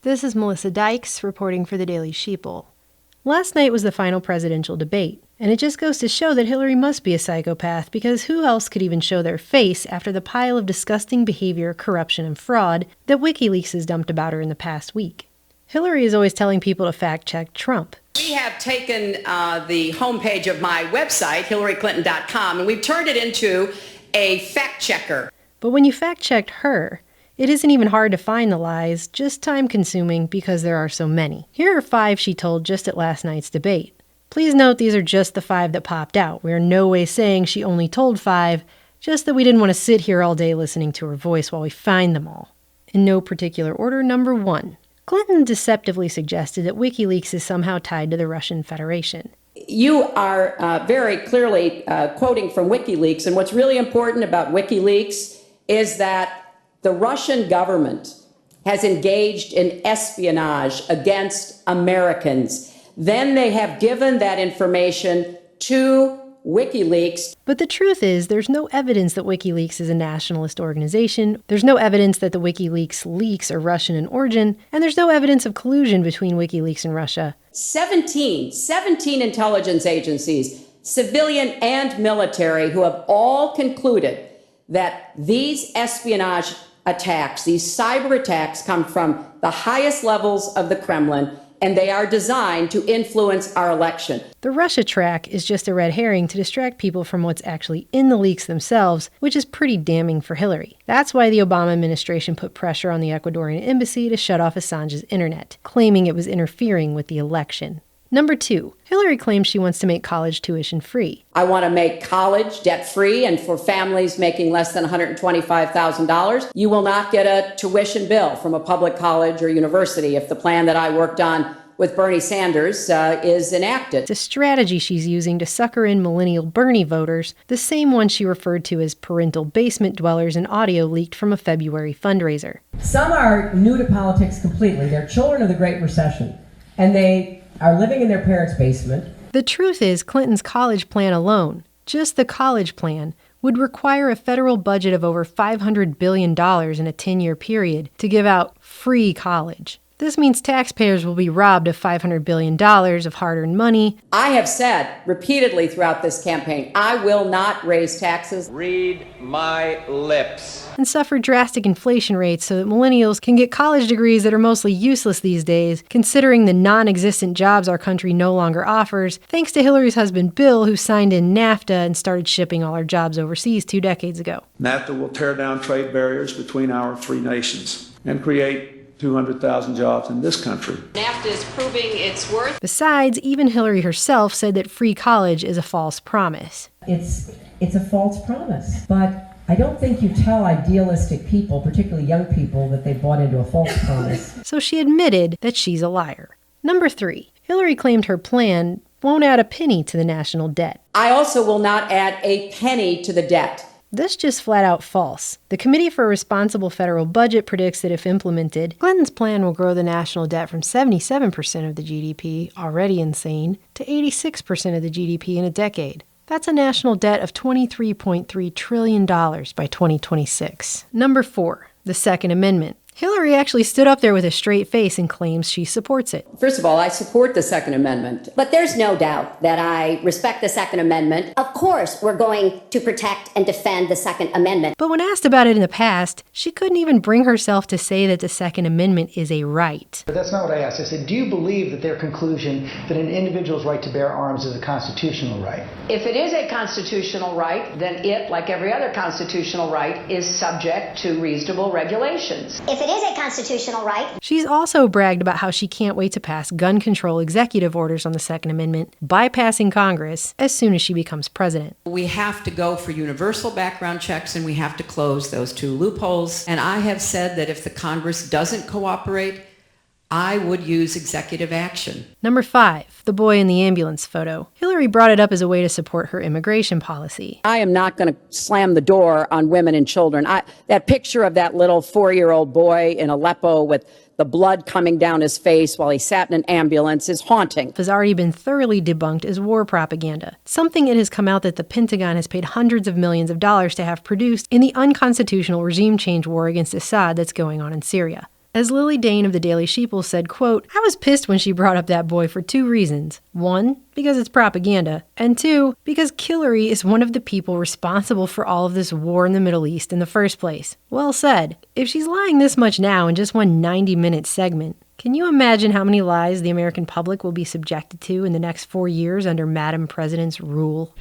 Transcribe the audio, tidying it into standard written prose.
This is Melissa Dykes reporting for the Daily Sheeple. Last night was the final presidential debate, and it just goes to show that Hillary must be a psychopath, because who else could even show their face after the pile of disgusting behavior, corruption, and fraud that WikiLeaks has dumped about her in the past week. Hillary is always telling people to fact-check Trump. We have taken the homepage of my website, hillaryclinton.com, and we've turned it into a fact-checker. But when you fact-checked her, it isn't even hard to find the lies, just time-consuming because there are so many. Here are 5 she told just at last night's debate. Please note these are just the 5 that popped out. We are in no way saying she only told 5, just that we didn't want to sit here all day listening to her voice while we find them all. In no particular order, number 1. Clinton deceptively suggested that WikiLeaks is somehow tied to the Russian Federation. You are very clearly quoting from WikiLeaks, and what's really important about WikiLeaks is that the Russian government has engaged in espionage against Americans. Then they have given that information to WikiLeaks. But the truth is, there's no evidence that WikiLeaks is a nationalist organization. There's no evidence that the WikiLeaks leaks are Russian in origin, and there's no evidence of collusion between WikiLeaks and Russia. 17 intelligence agencies, civilian and military, who have all concluded that these espionage attacks, these cyber attacks, come from the highest levels of the Kremlin, and they are designed to influence our election. The Russia track is just a red herring to distract people from what's actually in the leaks themselves, which is pretty damning for Hillary. That's why the Obama administration put pressure on the Ecuadorian embassy to shut off Assange's internet, claiming it was interfering with the election. Number 2, Hillary claims she wants to make college tuition free. I want to make college debt-free, and for families making less than $125,000, you will not get a tuition bill from a public college or university if the plan that I worked on with Bernie Sanders is enacted. It's a strategy she's using to sucker in millennial Bernie voters, the same one she referred to as parental basement dwellers in audio leaked from a February fundraiser. Some are new to politics completely. They're children of the Great Recession, and they are living in their parents' basement. The truth is, Clinton's college plan alone, just the college plan, would require a federal budget of over $500 billion in a 10-year period to give out free college. This means taxpayers will be robbed of $500 billion of hard-earned money. I have said repeatedly throughout this campaign, I will not raise taxes. Read my lips. And suffer drastic inflation rates so that millennials can get college degrees that are mostly useless these days, considering the non-existent jobs our country no longer offers, thanks to Hillary's husband Bill, who signed in NAFTA and started shipping all our jobs overseas 2 decades ago. NAFTA will tear down trade barriers between our 3 nations and create 200,000 jobs in this country. NAFTA is proving its worth. Besides, even Hillary herself said that free college is a false promise. It's a false promise, but I don't think you tell idealistic people, particularly young people, that they bought into a false promise. So she admitted that she's a liar. Number 3, Hillary claimed her plan won't add a penny to the national debt. I also will not add a penny to the debt. This just flat out false. The Committee for a Responsible Federal Budget predicts that if implemented, Clinton's plan will grow the national debt from 77% of the GDP, already insane, to 86% of the GDP in a decade. That's a national debt of $23.3 trillion by 2026. Number 4, the Second Amendment. Hillary actually stood up there with a straight face and claims she supports it. First of all, I support the Second Amendment. But there's no doubt that I respect the Second Amendment. Of course, we're going to protect and defend the Second Amendment. But when asked about it in the past, she couldn't even bring herself to say that the Second Amendment is a right. But that's not what I asked. I said, do you believe that their conclusion that an individual's right to bear arms is a constitutional right? If it is a constitutional right, then it, like every other constitutional right, is subject to reasonable regulations. If it is a constitutional right. She's also bragged about how she can't wait to pass gun control executive orders on the Second Amendment, bypassing Congress, as soon as she becomes president. We have to go for universal background checks, and we have to close those 2 loopholes. And I have said that if the Congress doesn't cooperate, I would use executive action. Number 5, the boy in the ambulance photo. Hillary brought it up as a way to support her immigration policy. I am not going to slam the door on women and children. That picture of that little 4-year-old boy in Aleppo with the blood coming down his face while he sat in an ambulance is haunting. Has already been thoroughly debunked as war propaganda. Something it has come out that the Pentagon has paid hundreds of millions of dollars to have produced in the unconstitutional regime change war against Assad that's going on in Syria. As Lily Dane of the Daily Sheeple said, quote, "I was pissed when she brought up that boy for 2 reasons. 1, because it's propaganda, and 2, because Hillary is one of the people responsible for all of this war in the Middle East in the first place." Well said. If she's lying this much now in just one 90-minute segment, can you imagine how many lies the American public will be subjected to in the next 4 years under Madam President's rule?